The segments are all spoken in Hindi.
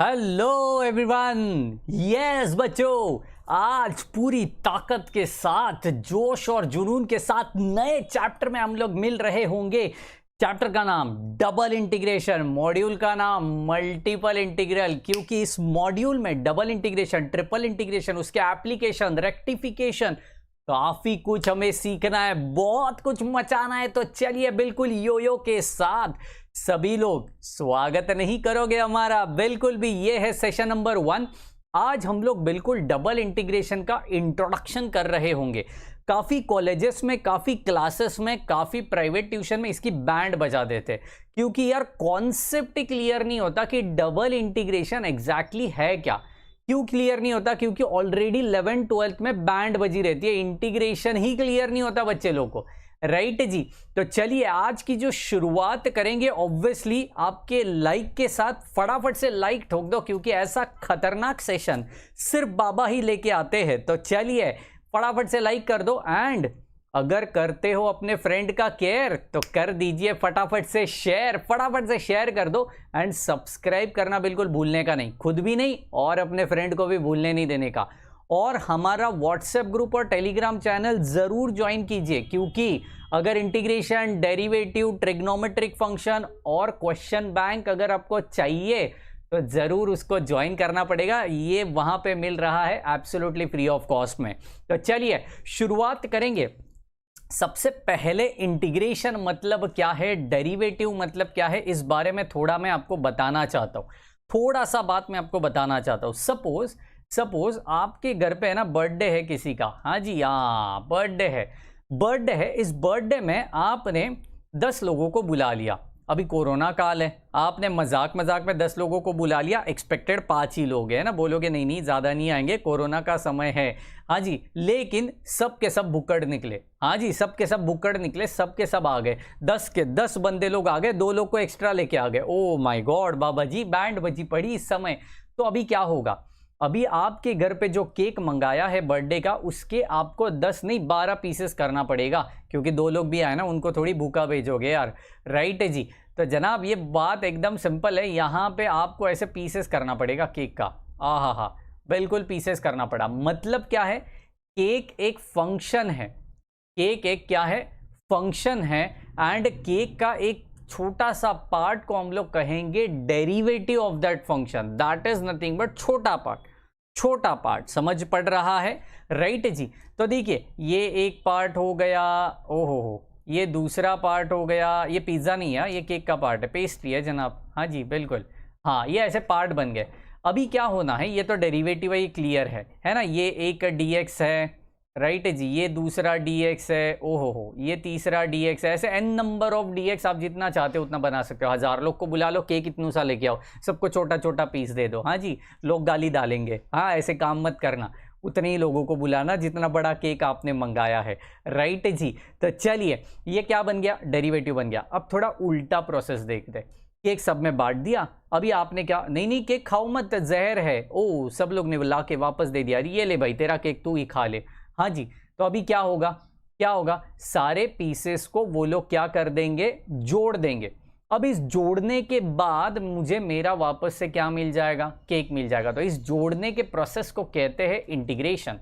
Hello everyone. यस बच्चों, आज पूरी ताकत के साथ जोश और जुनून के साथ नए चैप्टर में हम लोग मिल रहे होंगे। चैप्टर का नाम डबल इंटीग्रेशन, मॉड्यूल का नाम मल्टीपल इंटीग्रल, क्योंकि इस मॉड्यूल में डबल इंटीग्रेशन, ट्रिपल इंटीग्रेशन, उसके एप्लीकेशन, रेक्टिफिकेशन, काफी कुछ हमें सीखना है, बहुत कुछ मचाना है। तो चलिए बिल्कुल योयो के साथ सभी लोग स्वागत नहीं करोगे हमारा? बिल्कुल भी। ये है सेशन नंबर 1। आज हम लोग बिल्कुल डबल इंटीग्रेशन का इंट्रोडक्शन कर रहे होंगे। काफी कॉलेजेस में, काफी क्लासेस में, काफी प्राइवेट ट्यूशन में इसकी बैंड बजा देते, क्योंकि यार कॉन्सेप्ट ही क्लियर नहीं होता कि डबल इंटीग्रेशन एग्जैक्टली है क्या। क्यों क्लियर नहीं होता? क्योंकि ऑलरेडी 11th 12th में बैंड बजी रहती है, इंटीग्रेशन ही क्लियर नहीं होता बच्चे लोग को। राइट जी। तो चलिए आज की जो शुरुआत करेंगे, ऑब्वियसली आपके लाइक के साथ फटाफट से लाइक ठोक दो, क्योंकि ऐसा खतरनाक सेशन सिर्फ बाबा ही लेके आते हैं। तो चलिए फटाफट से लाइक कर दो, एंड अगर करते हो अपने फ्रेंड का केयर तो कर दीजिए फटाफट से शेयर, फटाफट से शेयर कर दो। एंड सब्सक्राइब करना बिल्कुल भूलने का नहीं, खुद भी नहीं और अपने फ्रेंड को भी भूलने नहीं देने का। और हमारा व्हाट्सएप ग्रुप और टेलीग्राम चैनल जरूर ज्वाइन कीजिए, क्योंकि अगर इंटीग्रेशन, डेरिवेटिव, ट्रिग्नोमेट्रिक फंक्शन और क्वेश्चन बैंक अगर आपको चाहिए तो जरूर उसको ज्वाइन करना पड़ेगा। ये वहां पे मिल रहा है एब्सोल्युटली फ्री ऑफ कॉस्ट में। तो चलिए शुरुआत करेंगे। सबसे पहले इंटीग्रेशन मतलब क्या है, डेरिवेटिव मतलब क्या है, इस बारे में थोड़ा मैं आपको बताना चाहता हूं। थोड़ा सा बात मैं आपको बताना चाहता हूं। सपोज आपके घर पे है ना, बर्थडे है किसी का। हाँ जी, हाँ बर्थडे है। इस बर्थडे में आपने 10 लोगों को बुला लिया। अभी कोरोना काल है, आपने मजाक में 10 लोगों को बुला लिया। एक्सपेक्टेड 5 ही लोग हैं ना, बोलोगे नहीं ज्यादा नहीं आएंगे, कोरोना का समय है। हाँ जी, लेकिन सब के सब भुक्कड़ निकले। हाँ जी, सब के सब भुक्कड़ निकले, सब के सब आ गए। 10 के 10 बंदे लोग आ गए, 2 लोग को एक्स्ट्रा लेके आ गए। Oh my god Baba ji, band बजी पड़ी इस समय। तो अभी क्या होगा? अभी आपके घर पे जो केक मंगाया है बर्थडे का, उसके आपको 10 नहीं 12 पीसेस करना पड़ेगा, क्योंकि 2 लोग भी आए ना, उनको थोड़ी भूखा भेजोगे यार। राइट जी। तो जनाब ये बात एकदम सिंपल है, यहाँ पे आपको ऐसे पीसेस करना पड़ेगा केक का। हा बिल्कुल पीसेस करना पड़ा। मतलब क्या है? केक एक फंक्शन है, केक एक क्या है? फंक्शन है। एंड केक का एक छोटा सा पार्ट को हम लोग कहेंगे derivative of that function. That is nothing but छोटा पार्ट। समझ पड़ रहा है? राइट जी। तो देखिए ये एक पार्ट हो गया, ओहो ये दूसरा पार्ट हो गया। ये पिज्जा नहीं है, ये केक का पार्ट है, पेस्ट्री है जनाब। हाँ जी बिल्कुल, हाँ ये ऐसे पार्ट बन गए। अभी क्या होना है, ये तो डेरिवेटिव है, ये क्लियर है ना। ये एक dx है, राइट जी, ये दूसरा dx है, ओहो ये तीसरा dx है। ऐसे n नंबर ऑफ dx आप जितना चाहते हो उतना बना सकते हो। 1000 लोग को बुला लो, केक इतना सा लेके आओ, सबको छोटा छोटा पीस दे दो। हाँ जी, लोग गाली डालेंगे। हाँ ऐसे काम मत करना, उतने ही लोगों को बुलाना जितना बड़ा केक आपने मंगाया है। राइट जी। तो चलिए ये क्या बन गया? डेरिवेटिव बन गया। अब थोड़ा उल्टा प्रोसेस देखते। केक सब में बांट दिया। अभी आपने क्या, नहीं केक खाओ मत, जहर है। ओ सब लोग ने ला के वापस दे दिया, ये ले भाई तेरा केक तू ही खा ले। हाँ जी। तो अभी क्या होगा? सारे पीसेस को वो लोग क्या कर देंगे? जोड़ देंगे। अब इस जोड़ने के बाद मुझे मेरा वापस से क्या मिल जाएगा? केक मिल जाएगा। तो इस जोड़ने के प्रोसेस को कहते हैं इंटीग्रेशन।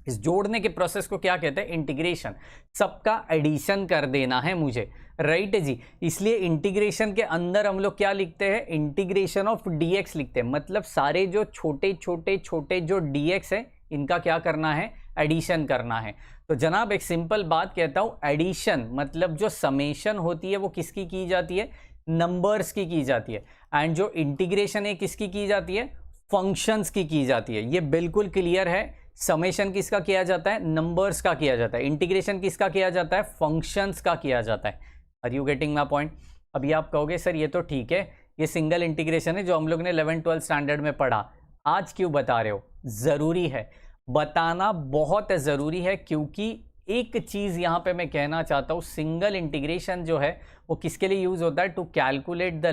इस जोड़ने के प्रोसेस को क्या कहते हैं? इंटीग्रेशन। सबका एडिशन कर देना है मुझे। राइट जी। इसलिए इंटीग्रेशन के अंदर हम लोग क्या लिखते हैं? इंटीग्रेशन ऑफ डीएक्स लिखते हैं। मतलब सारे जो छोटे जो डीएक्स है, इनका क्या करना है? एडिशन करना है। तो जनाब एक सिंपल बात कहता हूं, एडिशन मतलब जो समेशन होती है वो किसकी की जाती है? नंबर्स की जाती है। एंड जो इंटीग्रेशन है किसकी की जाती है? फंक्शंस की जाती है। ये बिल्कुल क्लियर है। समेशन किसका किया जाता है? नंबर्स का किया जाता है। इंटीग्रेशन किसका किया जाता है? फंक्शंस का किया जाता है। Are you getting my point? अभी आप कहोगे सर ये तो ठीक है, ये सिंगल इंटीग्रेशन है जो हम लोग ने 11th 12th स्टैंडर्ड में पढ़ा, आज क्यों बता रहे हो? जरूरी है बताना, बहुत जरूरी है, क्योंकि एक चीज यहां पे मैं कहना चाहता हूं, सिंगल इंटीग्रेशन जो है वो किसके लिए यूज होता है? To calculate the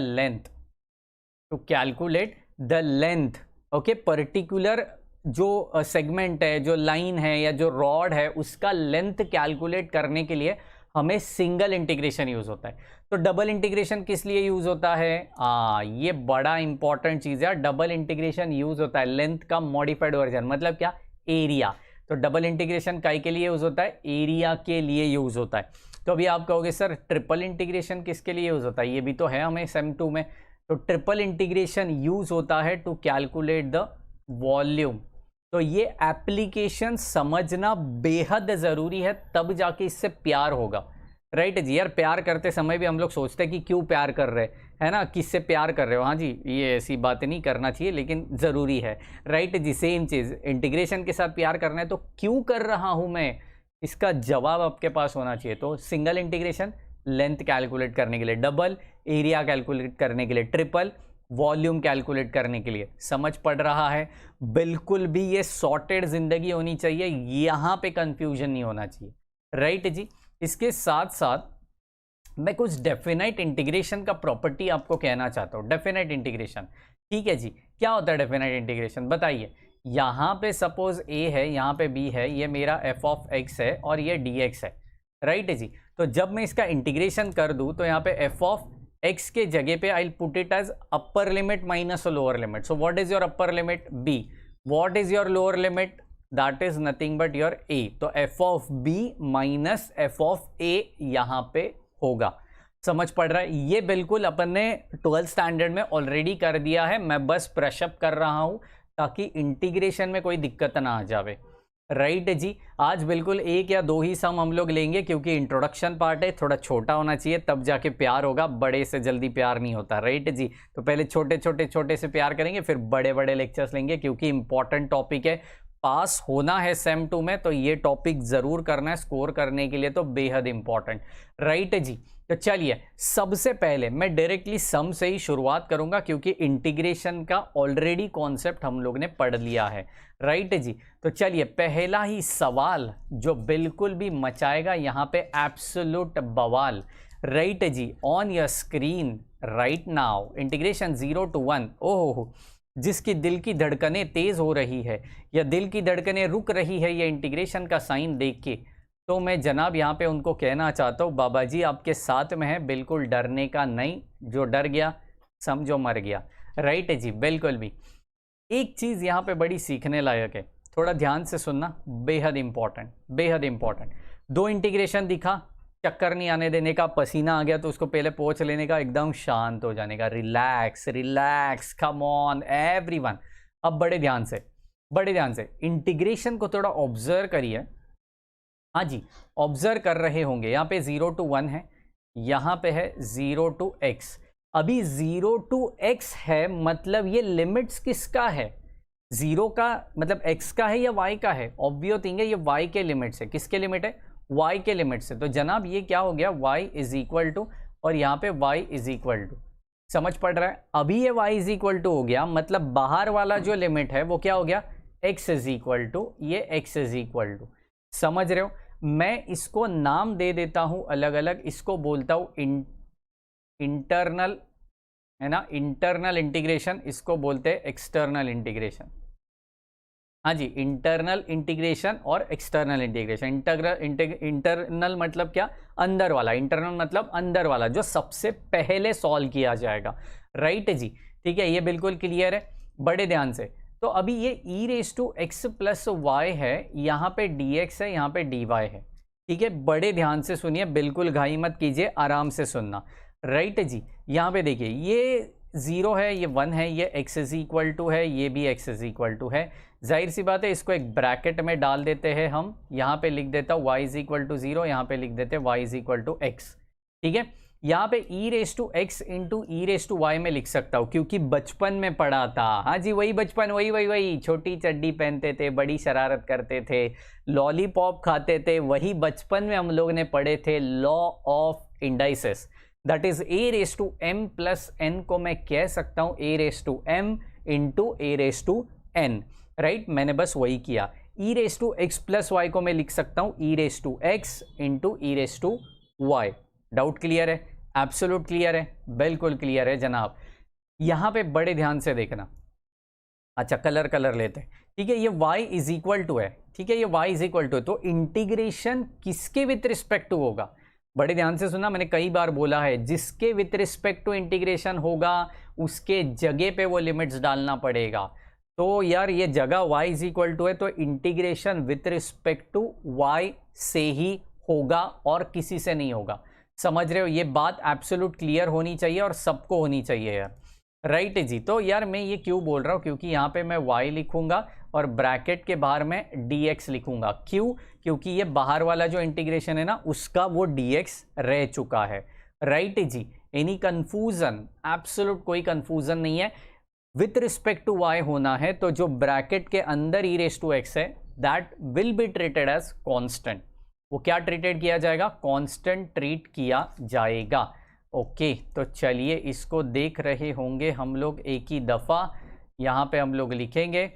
length. Okay, particular जो सेगमेंट है, जो लाइन है या जो रॉड है, उसका लेंथ कैलकुलेट करने के लिए हमें सिंगल इंटीग्रेशन यूज होता है। तो डबल इंटीग्रेशन किस लिए यूज होता है? ये बड़ा इंपॉर्टेंट चीज है। डबल इंटीग्रेशन यूज होता है लेंथ का मॉडिफाइड वर्जन, मतलब क्या? एरिया। तो डबल इंटीग्रेशन काय के लिए यूज होता है? एरिया के लिए यूज होता है। तो अभी आप कहोगे सर ट्रिपल इंटीग्रेशन किसके लिए यूज होता है? ये भी तो है हमें सेम 2 में। तो ट्रिपल इंटीग्रेशन यूज होता है टू कैलकुलेट द वॉल्यूम। तो ये एप्लीकेशन समझना बेहद जरूरी है, तब जाके इससे प्यार होगा। राइट जी यार, प्यार करते समय भी हम लोग सोचते हैं कि क्यों प्यार कर रहे हैं ना, किससे प्यार कर रहे हो। हाँ जी, ये ऐसी बातें नहीं करना चाहिए, लेकिन ज़रूरी है। राइट जी, सेम चीज़ इंटीग्रेशन के साथ प्यार करना है तो क्यों कर रहा हूँ मैं, इसका जवाब आपके पास होना चाहिए। तो सिंगल इंटीग्रेशन लेंथ कैलकुलेट करने के लिए, डबल एरिया कैलकुलेट करने के लिए, ट्रिपल वॉल्यूम कैलकुलेट करने के लिए। समझ पड़ रहा है? बिल्कुल भी ये सॉर्टेड जिंदगी होनी चाहिए, यहाँ पे कंफ्यूजन नहीं होना चाहिए। राइट जी, इसके साथ साथ मैं कुछ डेफिनाइट इंटीग्रेशन का प्रॉपर्टी आपको कहना चाहता हूँ। डेफिनाइट इंटीग्रेशन, ठीक है जी, क्या होता है डेफिनाइट इंटीग्रेशन बताइए। यहाँ पे सपोज a है, यहाँ पे b है, ये मेरा f ऑफ x है और ये dx है। राइट जी, तो जब मैं इसका इंटीग्रेशन कर दूँ तो यहाँ पे f ऑफ x के जगह पे I put it as upper limit minus lower limit. So what is your upper limit? b। What is your lower limit? That is nothing but your a। तो f of b minus f of a यहाँ पे होगा। समझ पड़ रहा है? ये बिल्कुल अपन ने 12th स्टैंडर्ड में ऑलरेडी कर दिया है, मैं बस ब्रशअप कर रहा हूँ ताकि इंटीग्रेशन में कोई दिक्कत ना आ जावे। राइट जी, आज बिल्कुल एक या दो ही सम हम लोग लेंगे क्योंकि इंट्रोडक्शन पार्ट है, थोड़ा छोटा होना चाहिए तब जाके प्यार होगा, बड़े से जल्दी प्यार नहीं होता। राइट जी, तो पहले छोटे छोटे छोटे से प्यार करेंगे, फिर बड़े बड़े लेक्चर्स लेंगे क्योंकि इंपॉर्टेंट टॉपिक है, पास होना है सेम 2 में, तो ये टॉपिक जरूर करना है, स्कोर करने के लिए तो बेहद इंपॉर्टेंट। राइट जी, तो चलिए सबसे पहले मैं डायरेक्टली सम से ही शुरुआत करूंगा क्योंकि इंटीग्रेशन का ऑलरेडी कॉन्सेप्ट हम लोग ने पढ़ लिया है। राइट जी, तो चलिए पहला ही सवाल जो बिल्कुल भी मचाएगा यहाँ पे एब्सोल्यूट बवाल। राइट जी, on your screen right now integration 0 to 1। ओहो, जिसकी दिल की धड़कनें तेज हो रही है या दिल की धड़कनें रुक रही है ये इंटीग्रेशन का साइन देख के, तो मैं जनाब यहाँ पे उनको कहना चाहता हूँ बाबा जी आपके साथ में है, बिल्कुल डरने का नहीं, जो डर गया समझो मर गया। राइट जी, बिल्कुल भी। एक चीज़ यहाँ पे बड़ी सीखने लायक है, थोड़ा ध्यान से सुनना, बेहद इंपॉर्टेंट, बेहद इंपॉर्टेंट। दो इंटीग्रेशन दिखा, चक्कर नहीं आने देने का, पसीना आ गया तो उसको पहले पोंछ लेने का, एकदम शांत हो जाने का, relax relax, come on everyone. अब बड़े ध्यान से, बड़े ध्यान से इंटीग्रेशन को थोड़ा ऑब्जर्व करिए। हाँ जी, ऑब्जर्व कर रहे होंगे, यहाँ पे 0 to 1 है, यहाँ पे है 0 to x। अभी 0 to x है, मतलब ये लिमिट्स किसका है? 0 का मतलब x का है या y का है? ऑब्वियस थिंग है, ये y के लिमिट्स है। किसके लिमिट है? y के लिमिट से। तो जनाब ये क्या हो गया? y इज इक्वल टू, और यहाँ पे y इज इक्वल टू। समझ पड़ रहा है? अभी ये y इज इक्वल टू हो गया, मतलब बाहर वाला जो लिमिट है वो क्या हो गया? x इज इक्वल टू, ये x इज इक्वल टू। समझ रहे हो? मैं इसको नाम दे देता हूं अलग अलग, इसको बोलता हूं इंटरनल, है ना, इंटरनल इंटीग्रेशन, इसको बोलते हैं एक्सटर्नल इंटीग्रेशन। हाँ जी, इंटरनल इंटीग्रेशन और एक्सटर्नल इंटीग्रेशन। इंटरनल मतलब क्या? अंदर वाला। इंटरनल मतलब अंदर वाला, जो सबसे पहले सॉल्व किया जाएगा। राइट जी, ठीक है, ये बिल्कुल क्लियर है, बड़े ध्यान से। तो अभी ये e raise to x plus y है, यहाँ पे dx है, यहाँ पे dy है। ठीक है, बड़े ध्यान से सुनिए, बिल्कुल घाई मत कीजिए, आराम से सुनना। राइट जी, यहाँ पे देखिए ये 0 है, ये 1 है, ये x इज इक्वल टू है, ये भी x इज इक्वल टू है। जाहिर सी बात है, इसको एक ब्रैकेट में डाल देते हैं हम। यहाँ पे लिख देता हूँ y इज इक्वल टू 0, यहाँ पे लिख देते हैं y is equal to x। ठीक है, यहाँ पे e raise to x into e raise to y में लिख सकता हूँ क्योंकि बचपन में पढ़ा था। हाँ जी, वही बचपन, वही वही वही, छोटी चड्डी पहनते थे, बड़ी शरारत करते थे, लॉलीपॉप खाते थे, वही बचपन में हम लोग ने पढ़े थे, law of indices. That is a raise to m plus n को मैं कह सकता हूँ a raise to m into a raise to n. Right, मैंने बस वही किया। E raise to x plus y को मैं लिख सकता हूँ e raise to x into e raise to y. Doubt clear है? एब्सोल्यूट क्लियर है, बिल्कुल क्लियर है जनाब। यहां पे बड़े ध्यान से देखना। अच्छा, कलर लेते हैं। ठीक है, ये y इज इक्वल टू है, ठीक है, ये y इज इक्वल टू है, तो इंटीग्रेशन किसके विथ रिस्पेक्ट टू होगा? बड़े ध्यान से सुनना, मैंने कई बार बोला है, जिसके विथ रिस्पेक्ट टू इंटीग्रेशन होगा उसके जगह पे वो लिमिट्स डालना पड़ेगा। तो यार ये जगह y इज इक्वल टू है, तो integration with respect to y से ही होगा और किसी से नहीं होगा। समझ रहे हो? ये बात एब्सोल्यूट क्लियर होनी चाहिए और सबको होनी चाहिए यार, राइट जी। तो यार मैं ये क्यों बोल रहा हूँ, क्योंकि यहाँ पे मैं y लिखूंगा और ब्रैकेट के बाहर में dx लिखूंगा। क्यों? क्योंकि ये बाहर वाला जो इंटीग्रेशन है ना उसका वो dx रह चुका है, राइट जी। Any confusion? एब्सोल्यूट कोई कंफ्यूजन नहीं है। विथ रिस्पेक्ट टू y होना है तो जो ब्रैकेट के अंदर e रेज टू x है that will be treated as constant. वो क्या ट्रीटेड किया जाएगा? कांस्टेंट ट्रीट किया जाएगा। ओके तो चलिए इसको देख रहे होंगे हम लोग एक ही दफ़ा। यहाँ पे हम लोग लिखेंगे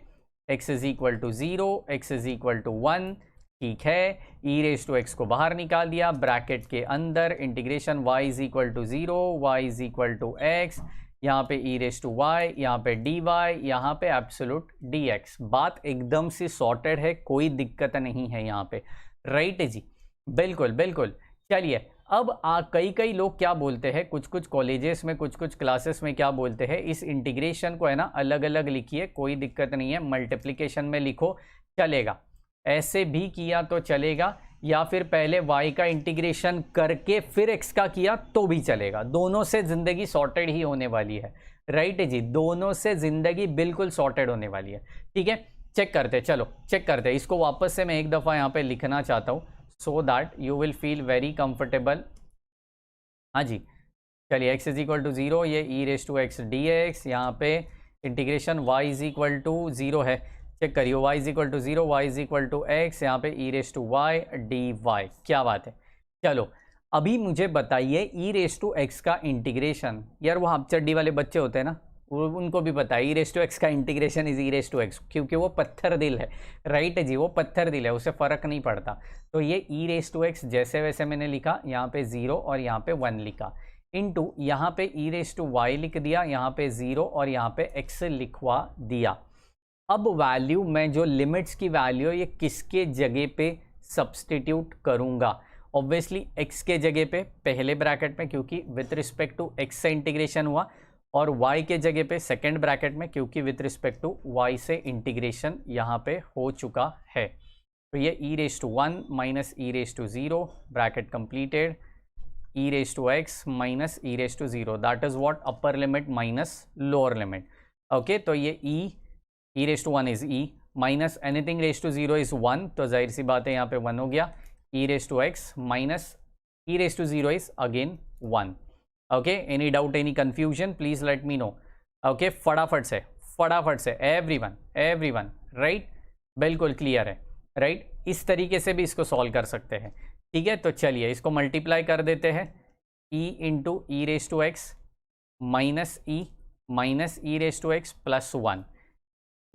x is equal to 0, x is equal to 1, ठीक है। e रेज टू x को बाहर निकाल दिया, ब्रैकेट के अंदर integration y is equal to 0, y is equal to x, यहाँ पे e रेज टू y, यहाँ पे dy, यहाँ पे एब्सोल्यूट dx। बात एकदम से सॉर्टेड है, कोई दिक्कत नहीं है यहाँ पे, राइट जी, बिल्कुल बिल्कुल। चलिए अब कई लोग क्या बोलते हैं, कुछ कॉलेजेस में कुछ क्लासेस में क्या बोलते हैं, इस इंटीग्रेशन को है ना अलग अलग लिखिए, कोई दिक्कत नहीं है, मल्टीप्लिकेशन में लिखो चलेगा, ऐसे भी किया तो चलेगा, या फिर पहले y का इंटीग्रेशन करके फिर x का किया तो भी चलेगा। दोनों से ज़िंदगी सॉर्टेड ही होने वाली है, राइट जी, दोनों से ज़िंदगी बिल्कुल सॉर्टेड होने वाली है, ठीक है। चेक करते, चलो चेक करते, इसको वापस से मैं एक दफ़ा यहाँ पे लिखना चाहता हूँ so that you will feel very comfortable. हाँ जी, चलिए x इज इक्वल टू 0, ये e raise to x dx, यहाँ पे integration y is equal to 0 है, चेक करिए y is equal to 0, y is equal to x, यहाँ पे e raise to y dy, क्या बात है। चलो अभी मुझे बताइए e रेज टू x का इंटीग्रेशन, यार वो हाफ चड्डी वाले बच्चे होते हैं ना उनको भी पता है e रेज टू x का integration is e raise to x, क्योंकि वो पत्थर दिल है, राइट जी, वो पत्थर दिल है, उसे फ़र्क नहीं पड़ता। तो ये e रेज टू x जैसे वैसे मैंने लिखा, यहाँ पे 0 और यहाँ पे 1 लिखा, इनटू यहाँ पे e रेज टू y लिख दिया, यहाँ पे 0 और यहाँ पे x लिखवा दिया। अब वैल्यू मैं जो लिमिट्स की वैल्यू ये किसके जगह पे सब्सटीट्यूट करूँगा? ऑब्वियसली x के जगह पे पहले ब्रैकेट में, क्योंकि विथ रिस्पेक्ट टू x से इंटीग्रेशन हुआ, और y के जगह पे सेकेंड ब्रैकेट में, क्योंकि विथ रिस्पेक्ट टू y से इंटीग्रेशन यहाँ पे हो चुका है। तो ये e raise to 1 minus e raise to 0 bracket completed, e raise to x minus e raise to 0, that is what upper limit minus lower limit. Okay तो ये e raise to 1 is e minus anything raise to 0 is 1, तो जाहिर सी बात है यहाँ पे 1 हो गया, e raise to x minus e raise to 0 is again 1। Okay any doubt, any confusion, please let me know. Okay फटाफट से एवरीवन राइट, बिल्कुल क्लियर है, राइट। इस तरीके से भी इसको सॉल्व कर सकते हैं, ठीक है। तो चलिए इसको मल्टीप्लाई कर देते हैं, e into e raise to x minus e raise to x plus 1,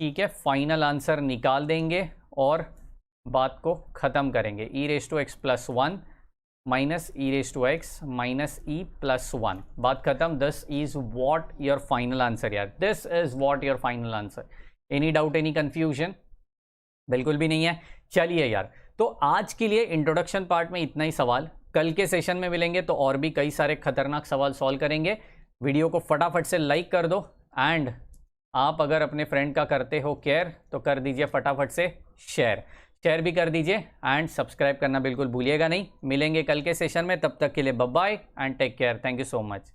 ठीक है। फाइनल आंसर निकाल देंगे और बात को ख़त्म करेंगे। E raise to x plus 1 minus e raise to x minus e plus 1, बात खत्म। This is what your final answer यार, this is what your final answer. Any doubt, any confusion? बिल्कुल भी नहीं है। चलिए यार, तो आज के लिए इंट्रोडक्शन पार्ट में इतना ही सवाल, कल के सेशन में मिलेंगे तो और भी कई सारे खतरनाक सवाल सॉल्व करेंगे। वीडियो को फटाफट से लाइक कर दो, एंड आप अगर अपने फ्रेंड का करते हो केयर तो कर दीजिए फटाफट से शेयर भी कर दीजिए, एंड सब्सक्राइब करना बिल्कुल भूलिएगा नहीं। मिलेंगे कल के सेशन में, तब तक के लिए bye bye and take care, thank you so much.